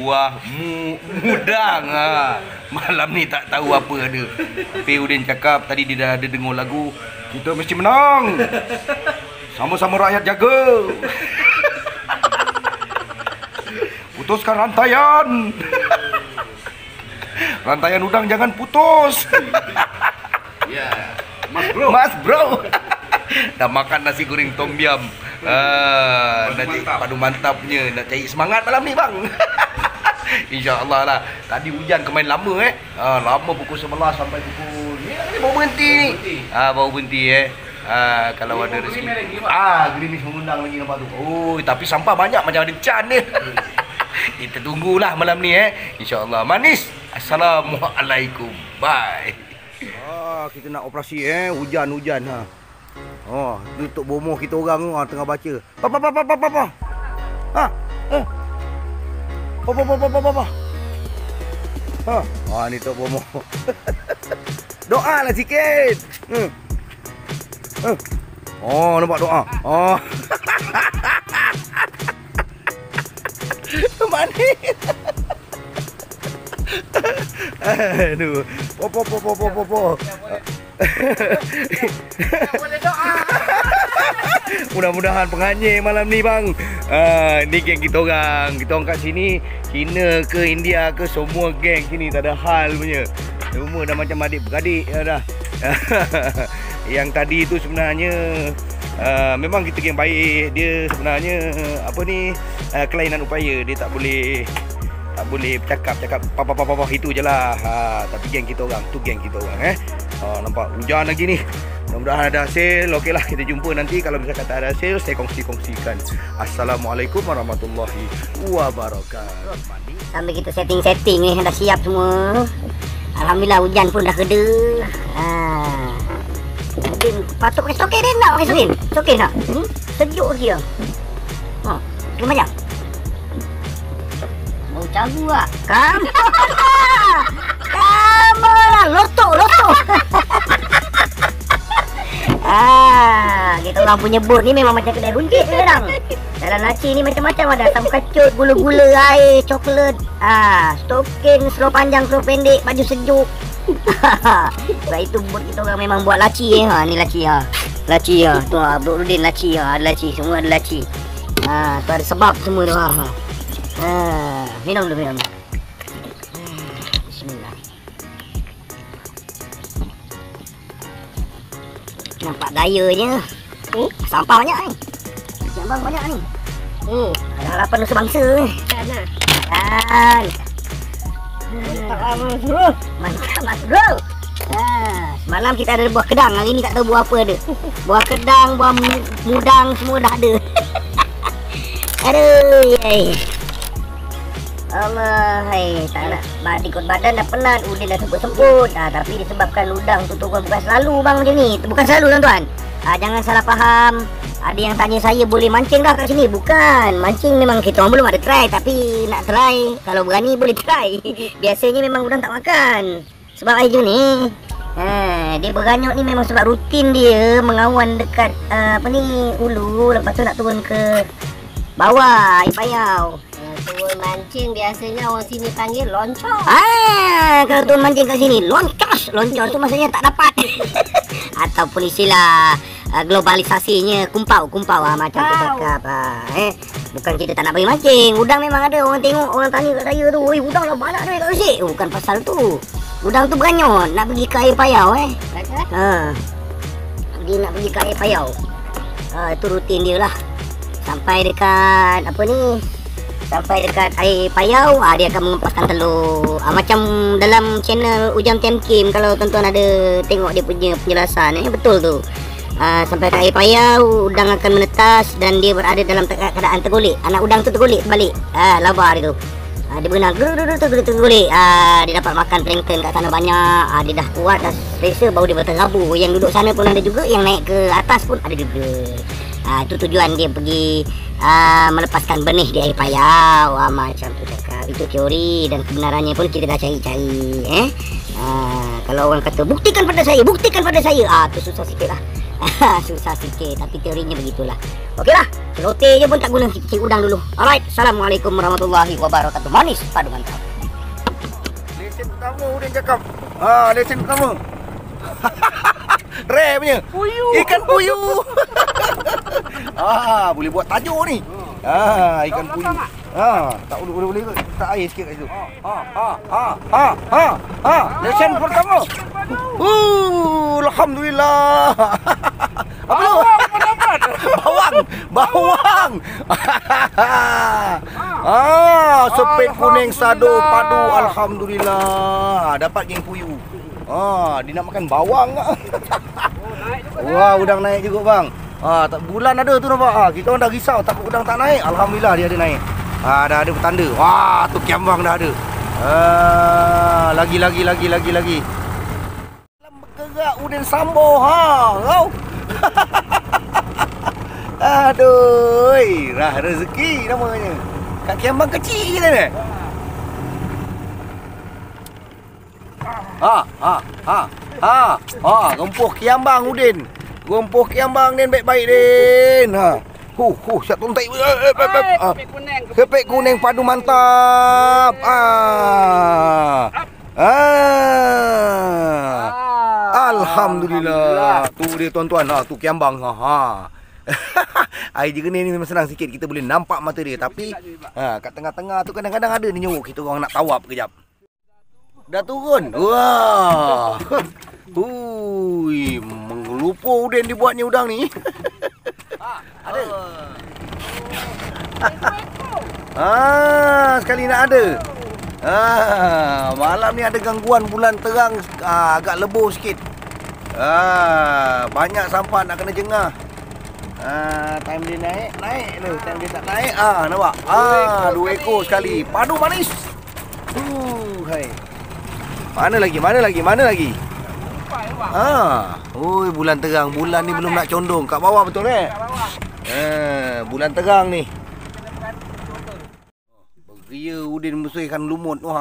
buah mudang. Malam ni tak tahu apa ada. Tapi Udin cakap tadi dia dah ada dengar lagu, kita mesti menang. Sama-sama rakyat jaga. Putuskan rantaian. Rantaian udang jangan putus. Ya, Mas bro. Dah makan nasi goreng tom yum. Nak cari padu mantapnya. Nak cari semangat malam ni bang. InsyaAllah lah. Tadi hujan kemain lama lama pukul 11 sampai pukul ni baru berhenti ni. Baru berhenti kalau ada rezeki. Gerimis mengundang lagi nampak tu. Oh, tapi sampah banyak macam ada can ni. Kita tunggulah malam ni InsyaAllah. Manis. Assalamualaikum. Bye. Kita nak operasi hujan-hujan tutup bomoh kita orang tengah baca. Ni tutup bomoh. Doa lah sikit. Nampak doa. Manis. Aduh. Boleh doa. Mudah-mudahan penganyir malam ni bang. Ni geng kita orang. Kita orang kat sini, China ke India ke, semua geng sini tak ada hal punya. Semua dah macam adik-beradik dah. Yang tadi tu sebenarnya memang kita geng baik. Dia sebenarnya kelainan upaya. Dia tak boleh bercakap papa itu je lah. Tapi geng kita orang tu geng kita orang nampak hujan lagi ni. Mudah-mudahan ada hasil. Okeylah, kita jumpa nanti. Kalau misalkan tak ada hasil, saya kongsikan. Assalamualaikum warahmatullahi wabarakatuh. Sambil kita setting ni dah siap semua. Alhamdulillah hujan pun dah reda. Mungkin patut pakai stokin dia nak pakai stokin. Stokin tak? Sejuk lagi lah. Tengok macam mau cabu lah. Kamu lah lotok. Kita orang punya bot ni memang macam kedai runtit sekarang. Dalam laci ni macam-macam ada. Sabun kacut, gula-gula, air, coklat, stokin, slow panjang, slow pendek, baju sejuk. Sebab itu bot kita orang memang buat laci ni laci Laci tu Abdul Rudin laci ada laci, semua ada laci. Tu ada sebab semua tu minum dulu. Bismillah. Nampak dayanya. Sampah banyak ni. Jambang banyak ni. Ada harapan usaha bangsa ni. Kan. Mantap mas bro. Semalam kita ada buah kedang. Hari ni tak tahu buah apa ada. Buah kedang, buah mudang semua dah ada. Aduh, Allah, tak nak ikut badan dah penat, Udin dah semput-semput. Tapi disebabkan udang tu bukan selalu bang macam ni. Bukan selalu tuan-tuan. Jangan salah faham. Ada yang tanya saya boleh mancing dah kat sini. Bukan, mancing memang kita orang belum ada try. Tapi nak try, kalau berani boleh try. Biasanya memang udang tak makan. Sebab air ni dia beranyut ni memang sebab rutin dia mengawan dekat ulu. Lepas tu nak turun ke bawah air payau. Turun mancing biasanya orang sini panggil loncor. Kalau turun mancing kat sini loncos. Loncor tu maksudnya tak dapat. Ataupun istilah globalisasinya kumpau macam tu cakap. Bukan kita tak nak pergi mancing. Udang memang ada. Orang tengok, orang tanya kat saya tu, udang dah banyak ni kat sini. Bukan pasal tu. Udang tu beranyut nak pergi ke air payau dia nak pergi ke air payau. Itu rutin dia lah. Sampai dekat sampai dekat air payau, dia akan mengempaskan telur. Macam dalam channel Ujam Tem Kim, kalau tuan-tuan ada tengok dia punya penjelasan, betul tu. Sampai ke air payau, udang akan menetas dan dia berada dalam keadaan tergolek. Anak udang tu tergolek balik. Labar dia tu. Dia berenang tergolek. Dia dapat makan plankton kat sana banyak. Dia dah kuat, dah selesa, baru dia berterabur. Yang duduk sana pun ada juga, yang naik ke atas pun ada juga. Itu tujuan dia pergi melepaskan benih di air payau. Macam tu cakap. Itu teori dan kebenarannya pun kita dah cari-cari. Kalau orang kata buktikan pada saya, tu susah sikit lah. Susah sikit tapi teorinya begitulah. Okeylah, celoteh je pun tak guna cik udang dulu. Alright, Assalamualaikum warahmatullahi wabarakatuh. Manis padu mantap. Lesen pertama Udin cakap. Lesen pertama. Rare punya. Puyu. Ikan puyu. Boleh buat tajuk ni. Ikan puyu. Tak boleh tak air sikit kat situ. Lesen pertama. Alhamdulillah. Apa tu? Bawang. Sepet kuning sado padu. Alhamdulillah. Dapat geng puyu. Dia nak makan bawang. Wah, udang naik juga bang. Tak bulan ada tu nampak. Kita orang dah risau takut udang tak naik. Alhamdulillah dia ada naik. Dah ada petanda. Wah, tu kiambang dah ada. Lagi. Dalam bergerak Udin Sambo kau. Aduh, rah rezeki namanya. Kat kiambang kecil kita ni. Gempuh kiambang Udin. Gempuh kiambang Din baik-baik Din. Siap tuntai. Kepek kuning padu mantap. Alhamdulillah. Tu dia tuan-tuan. Tu kiambang. Air jernih ni memang senang sikit. Kita boleh nampak mata dia. Tapi kat tengah-tengah tu kadang-kadang ada ni nyuruk. Kita orang nak tawap kejap. Dah turun. Wah. Menggelupur Udin dibuatnya udang ni. Ada. Sekali nak ada. Malam ni ada gangguan bulan terang, agak lebur sikit. Banyak sampah nak kena jengah. Time dia naik tu. Time dia tak naik, nampak? 2 ekor sekali. Padu manis. Hai. Mana lagi? Bulan terang. Bulan ni belum nak condong. Kat bawah betul bulan terang ni. Beria Udin musuh ikan lumut tu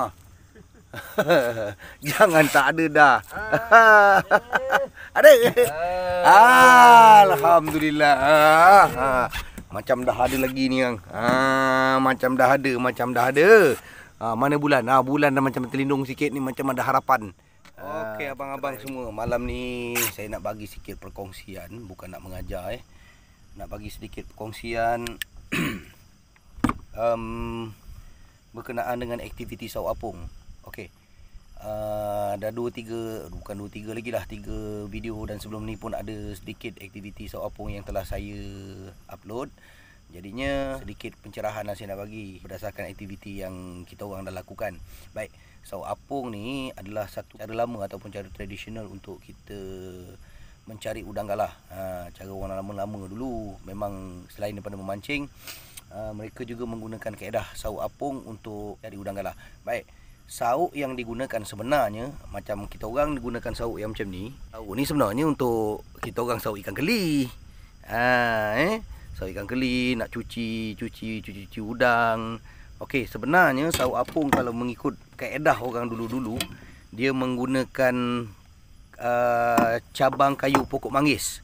Jangan tak ada dah. Ada. Alhamdulillah. Macam dah ada lagi ni yang. Macam dah ada. Mana bulan? Bulan dah macam terlindung sikit ni, macam ada harapan. Okey abang-abang semua, malam ni saya nak bagi sikit perkongsian, bukan nak mengajar Nak bagi sedikit perkongsian berkenaan dengan aktiviti Sauk Apung. Okey. Dah 2-3 lagi lah, 3 video dan sebelum ni pun ada sedikit aktiviti Sauk Apung yang telah saya upload. Jadinya sedikit pencerahan lah saya nak bagi berdasarkan aktiviti yang kita orang dah lakukan. Baik, Sauk Apung ni adalah satu cara lama ataupun cara tradisional untuk kita mencari udang galah. Cara orang lama-lama dulu memang selain daripada memancing, mereka juga menggunakan kaedah Sauk Apung untuk cari udang galah. Baik, sauk yang digunakan sebenarnya macam kita orang gunakan sauk yang macam ni. Sauk ni sebenarnya untuk kita orang sauk ikan keli. Sauk ikan keli nak cuci udang. Okey, sebenarnya Sauk Apung kalau mengikut kaedah orang dulu-dulu, dia menggunakan cabang kayu pokok manggis.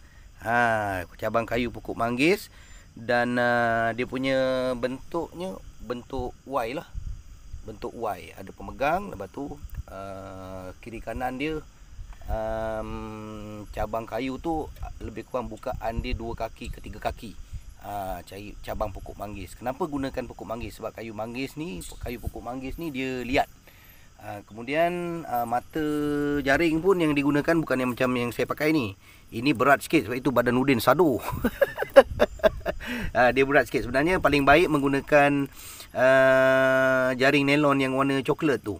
Cabang kayu pokok manggis dan dia punya bentuknya bentuk Y lah. Bentuk Y, ada pemegang, lepas tu kiri kanan dia cabang kayu tu lebih kurang bukaan dia 2 kaki ke 3 kaki. Cari cabang pokok manggis. Kenapa gunakan pokok manggis? Sebab kayu pokok manggis ni dia liat. Kemudian mata jaring pun yang digunakan bukan yang macam yang saya pakai ni. Ini berat sikit sebab itu badan Udin sado. Dia berat sikit. Sebenarnya paling baik menggunakan jaring nelon yang warna coklat tu,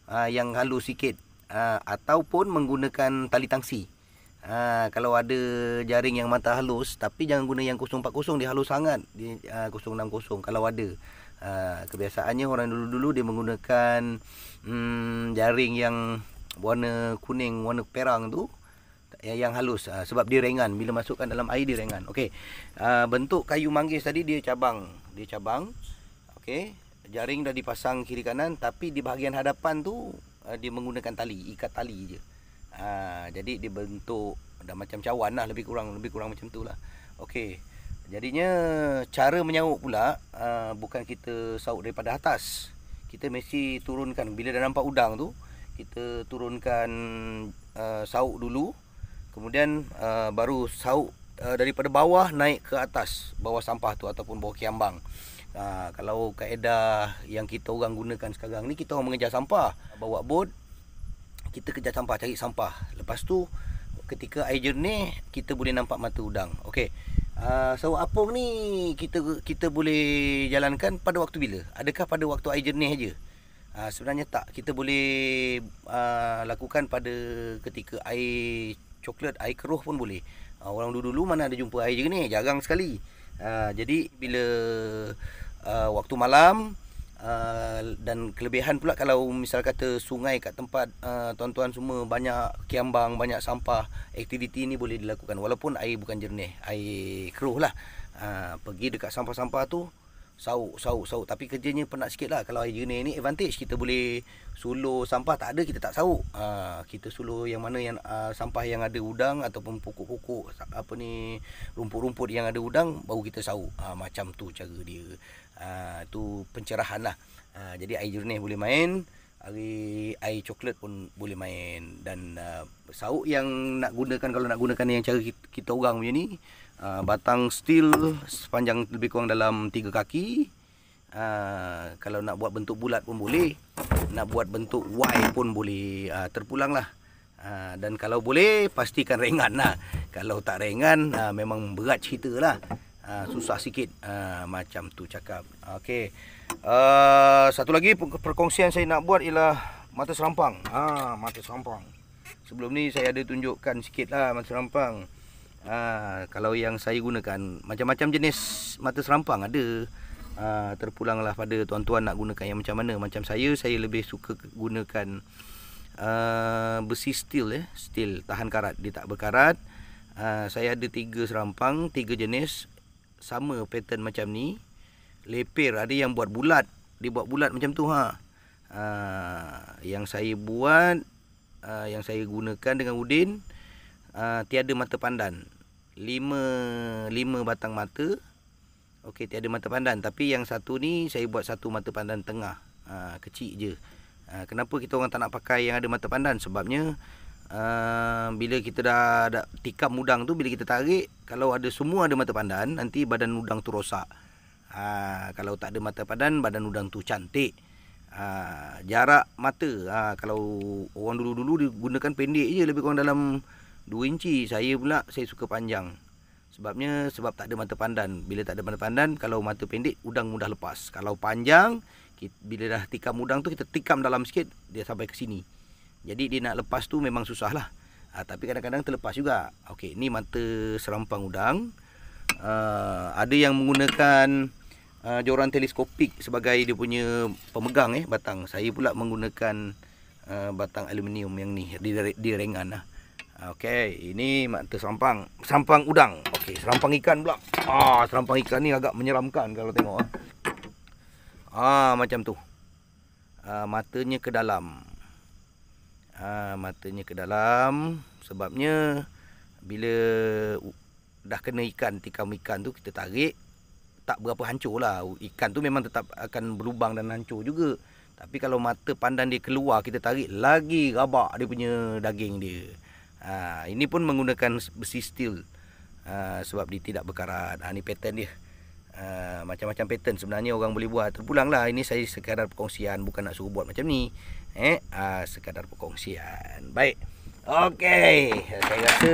yang halus sikit, ataupun menggunakan tali tangsi. Kalau ada jaring yang mata halus, tapi jangan guna yang 040, dia halus sangat. Dia 060 kalau ada. Kebiasaannya orang dulu-dulu dia menggunakan jaring yang warna kuning, warna perang tu, yang halus, sebab dia ringan. Bila masukkan dalam air dia ringan. Okey. Bentuk kayu manggis tadi dia cabang. Okey. Jaring dah dipasang kiri kanan, tapi di bahagian hadapan tu dia menggunakan tali, ikat tali je. Jadi dia bentuk dah macam cawan lah, lebih kurang macam tu lah. Okey. Jadinya cara menyauk pula bukan kita sauk daripada atas. Kita mesti turunkan bila dah nampak udang tu, kita turunkan sauk dulu. Kemudian baru sauk daripada bawah naik ke atas, bawah sampah tu ataupun bawah kiambang. Kalau kaedah yang kita orang gunakan sekarang ni, kita orang mengejar sampah, bawa bot, kita kejar sampah, cari sampah. Lepas tu ketika air jernih, kita boleh nampak mata udang. Okey. Sauk apung ni kita boleh jalankan pada waktu bila? Adakah pada waktu air jernih aja? Sebenarnya tak. Kita boleh lakukan pada ketika air coklat, air keruh pun boleh. Orang dulu mana ada jumpa air jernih, jarang sekali. Jadi bila waktu malam, dan kelebihan pula kalau misal kata sungai kat tempat tuan-tuan semua banyak kiambang, banyak sampah, aktiviti ni boleh dilakukan walaupun air bukan jernih, air keruh lah. Pergi dekat sampah-sampah tu, sauk. Tapi kerjanya penat sikit lah. Kalau air jernih ni advantage, kita boleh suluh sampah. Tak ada, kita tak sauk. Kita suluh yang mana yang sampah yang ada udang ataupun pokok-pokok, rumput-rumput yang ada udang, baru kita sauk. Macam tu cara dia. Tu pencerahan lah. Jadi air jernih boleh main, air coklat pun boleh main. Dan sauk yang nak gunakan, kalau nak gunakan yang cara kita orang punya ni, batang steel sepanjang lebih kurang dalam 3 kaki. Kalau nak buat bentuk bulat pun boleh, nak buat bentuk Y pun boleh. Terpulang lah. Dan kalau boleh pastikan ringan lah. Kalau tak ringan memang berat cerita lah. Susah sikit. Macam tu cakap. Okey. Satu lagi perkongsian saya nak buat ialah mata serampang. Mata serampang. Sebelum ni saya ada tunjukkan sikit lah mata serampang. Kalau yang saya gunakan, macam-macam jenis mata serampang ada. Terpulanglah pada tuan-tuan nak gunakan yang macam mana. Macam saya lebih suka gunakan besi steel, steel tahan karat, dia tak berkarat. Saya ada 3 serampang, 3 jenis, sama pattern macam ni. Lepir, ada yang buat bulat, dia buat bulat macam tu. Yang saya buat, yang saya gunakan dengan Udin, tiada mata pandan, 5 batang mata. Okey, tiada mata pandan. Tapi yang satu ni saya buat satu mata pandan tengah, kecil je. Kenapa kita orang tak nak pakai yang ada mata pandan? Sebabnya bila kita dah tikam udang tu, bila kita tarik, kalau ada semua ada mata pandan, nanti badan udang tu rosak. Kalau tak ada mata pandan, badan udang tu cantik. Jarak mata, kalau orang dulu-dulu dia gunakan pendek je, lebih kurang dalam 2 inci. Saya pula saya suka panjang. Sebab tak ada mata pandan. Bila tak ada mata pandan, kalau mata pendek, udang mudah lepas. Kalau panjang, bila dah tikam udang tu, kita tikam dalam sikit, dia sampai ke sini. Jadi dia nak lepas tu memang susah lah. Tapi kadang-kadang terlepas juga. Okey, ni mata serampang udang. Ada yang menggunakan joran teleskopik sebagai dia punya pemegang batang. Saya pula menggunakan batang aluminium yang ni, dia ringan lah. Okey, ini mata serampang udang. Okey, serampang ikan pula. Serampang ikan ni agak menyeramkan kalau tengok. Macam tu. Matanya ke dalam. Matanya ke dalam. Sebabnya bila dah kena ikan, tikam ikan tu, kita tarik, tak berapa hancur lah. Ikan tu memang tetap akan berlubang dan hancur juga. Tapi kalau mata pandan dia keluar, kita tarik, lagi rabak dia punya daging dia. Ini pun menggunakan besi steel, sebab dia tidak berkarat. Ni pattern dia. Macam-macam pattern sebenarnya orang boleh buat. Terpulang lah. Ini saya sekadar perkongsian, bukan nak suruh buat macam ni. Sekadar perkongsian. Baik. Okey, saya rasa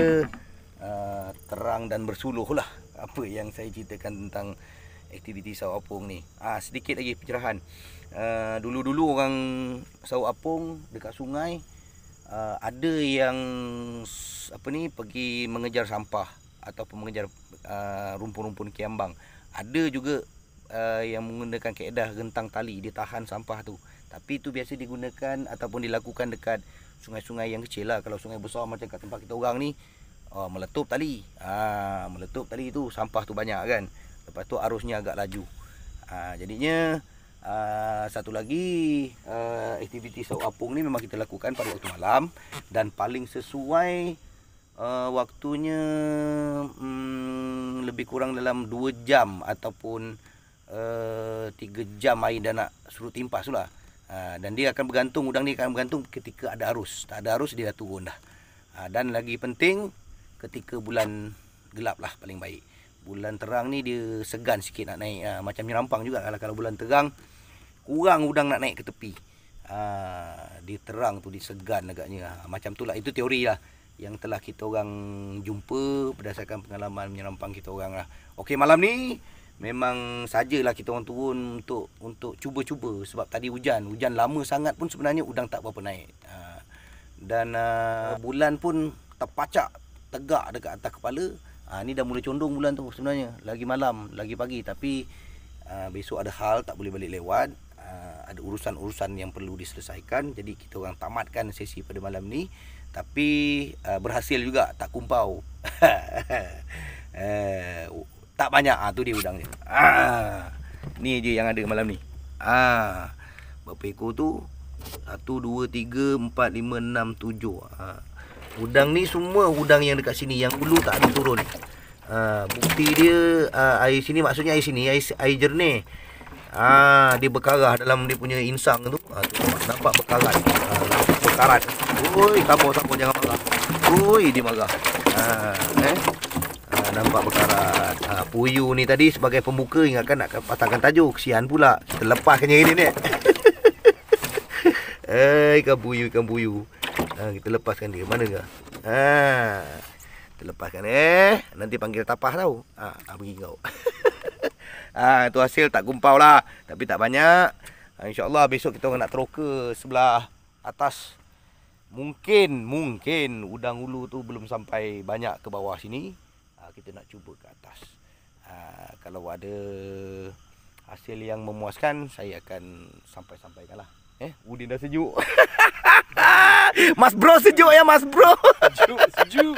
terang dan bersuluh lah apa yang saya ceritakan tentang aktiviti sauk apung ni. Sedikit lagi pencerahan. Dulu-dulu orang sauk apung dekat sungai, ada yang pergi mengejar sampah ataupun mengejar rumpun-rumpun kiambang. Ada juga yang menggunakan kaedah rentang tali, dia tahan sampah tu. Tapi itu biasa digunakan ataupun dilakukan dekat sungai-sungai yang kecil lah. Kalau sungai besar macam kat tempat kita orang ni, meletup tali. Meletup tali tu, sampah tu banyak kan. Lepas tu arusnya agak laju. Jadinya satu lagi aktiviti sauk apung ni memang kita lakukan pada waktu malam. Dan paling sesuai waktunya lebih kurang dalam 2 jam ataupun 3 jam air dah nak suruh timpas tu lah. Dan dia akan bergantung, udang ni akan bergantung ketika ada arus. Tak ada arus dia dah turun dah. Dan lagi penting ketika bulan gelap lah paling baik. Bulan terang ni dia segan sikit nak naik. Macam nyerampang juga kalau bulan terang kurang udang nak naik ke tepi. Dia terang tu dia segan agaknya. Macam tu lah, itu teori lah yang telah kita orang jumpa berdasarkan pengalaman menyerampang kita orang lah. Okey, malam ni memang sajalah kita orang turun untuk cuba-cuba sebab tadi hujan lama sangat pun sebenarnya udang tak berapa naik. Dan bulan pun terpacak tegak dekat atas kepala. Ni dah mula condong bulan tu sebenarnya. Lagi malam, lagi pagi, tapi besok ada hal tak boleh balik lewat. Ada urusan-urusan yang perlu diselesaikan. Jadi kita orang tamatkan sesi pada malam ni. Tapi berhasil juga, tak kumpau. Tak banyak. Tu dia udang dia. Ni je yang ada malam ni. Berapa ekor tu? 1, 2, 3, 4, 5, 6, 7. Udang ni semua udang yang dekat sini, yang ulu tak ada turun. Bukti dia air sini, maksudnya air sini air jernih. Dia berkarah dalam dia punya insang tu. Nampak berkarat. Berkarat. Oi, sabar jangan marah. Oi, dia marah. Nampak berkarat. Puyuh ni tadi sebagai pembuka, ingatkan nak patahkan tajuk. Kesian pula. Kita lepaskan yang ini ni. Ikan puyuh. Kita lepaskan dia. Mana ke? Kita lepaskan nanti panggil tapah tau. Pergi kau. Itu hasil tak kumpau lah. Tapi tak banyak. InsyaAllah besok kita orang nak teroka sebelah atas. Mungkin udang ulu tu belum sampai banyak ke bawah sini. Kita nak cuba ke atas. Kalau ada hasil yang memuaskan, saya akan sampaikan lah. Udin dah sejuk. Mas bro sejuk ya Mas bro. Sejuk.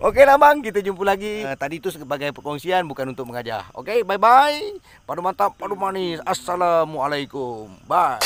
Okey lah bang, kita jumpa lagi. Tadi itu sebagai perkongsian, bukan untuk mengajar. Okey, bye bye. Padu mantap, padu manis. Assalamualaikum. Bye.